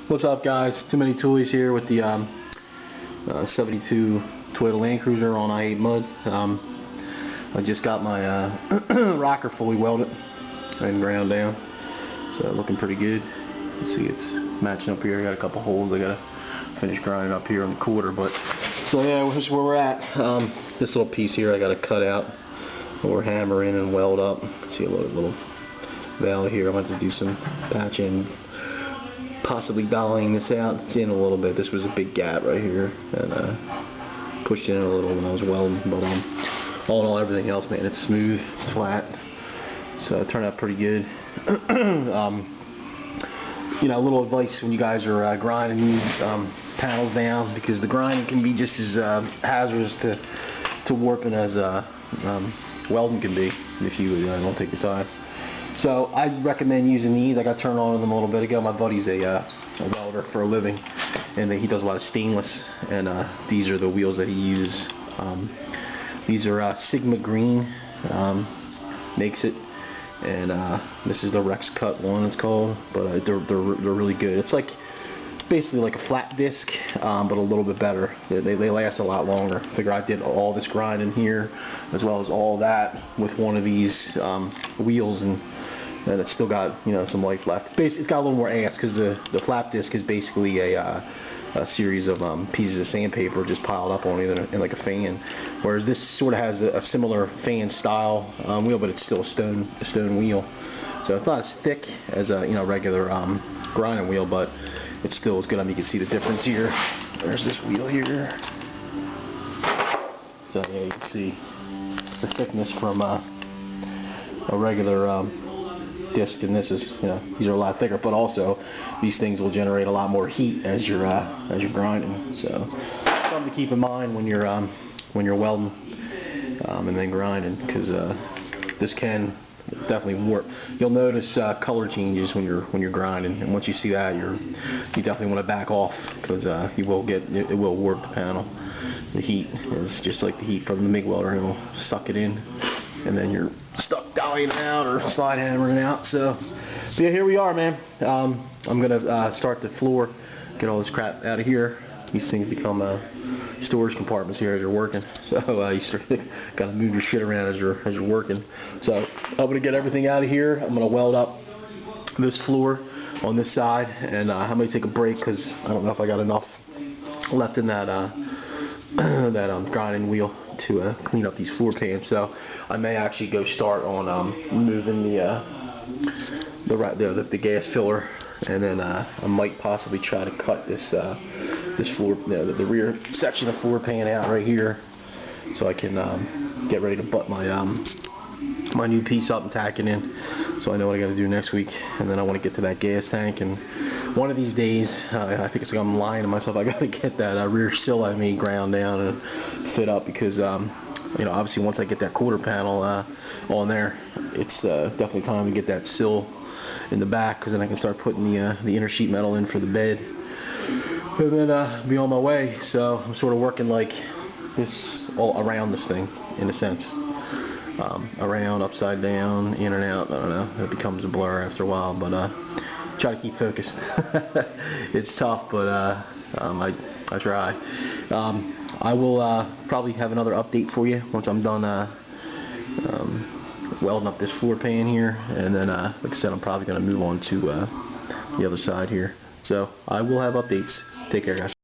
What's up, guys? Too Many Toys here with the 72 Toyota Landcruiser on I-8 mud. I just got my rocker fully welded and ground down, so looking pretty good. You see it's matching up here. I got a couple holes I gotta finish grinding up here on the quarter, but so yeah, this is where we're at. This little piece here I gotta cut out or hammer in and weld up. See a little valley here. I'm going to have to do some patching, possibly dollying this out. It's in a little bit. This was a big gap right here, and pushed in a little when I was welding. But all in all, everything else, man, it's smooth, it's flat, so it turned out pretty good. You know, a little advice when you guys are grinding these panels down, because the grinding can be just as hazardous to warping as welding can be if you don't take your time. So I recommend using these. I got turned on them a little bit ago. My buddy's a welder for a living, and he does a lot of stainless, and these are the wheels that he uses. These are Sigma Green makes it, and this is the Rex Cut one, it's called, but they're really good. It's like basically like a flat disc, but a little bit better. They last a lot longer. I figure I did all this grinding here as well as all that with one of these wheels, and it's still got, you know, some life left. It's got a little more ass because the flat disc is basically a series of pieces of sandpaper just piled up on it in like a fan, whereas this sort of has a similar fan style wheel, but it's still a stone wheel. So it's not as thick as a regular grinding wheel, but it's still as good. I mean, you can see the difference here. There's this wheel here. So yeah, you can see the thickness from a regular disc, and this is, these are a lot thicker, but also these things will generate a lot more heat as you're grinding. So something to keep in mind when you're welding and then grinding, because this can definitely warp. You'll notice color changes when you're grinding, and once you see that, you definitely want to back off, because it will warp the panel. The heat is just like the heat from the MIG welder; it will suck it in, and then you're stuck dollying it out or slide hammering it out. So, but yeah, here we are, man. I'm gonna start the floor, get all this crap out of here. These things become storage compartments here as you're working. So you gotta move your shit around as you're working. So I'm gonna get everything out of here. I'm gonna weld up this floor on this side, and I'm gonna take a break because I don't know if I got enough left in that grinding wheel to clean up these floor pans. So I may actually go start on moving the gas filler, and then I might possibly try to cut this floor, the rear section of floor pan out right here, so I can get ready to butt my new piece up and tack it in, so I know what I got to do next week. And then I want to get to that gas tank, and one of these days, I think it's like I'm lying to myself, I got to get that rear sill I made ground down and fit up, because obviously once I get that quarter panel on there, it's definitely time to get that sill in the back, because then I can start putting the inner sheet metal in for the bed, and then be on my way. So I'm sort of working like this all around this thing, in a sense. Around, upside down, in and out. I don't know. It becomes a blur after a while, but try to keep focused. It's tough, but I try. I will probably have another update for you once I'm done welding up this floor pan here, and then like I said, I'm probably going to move on to the other side here. So I will have updates. Take care, guys.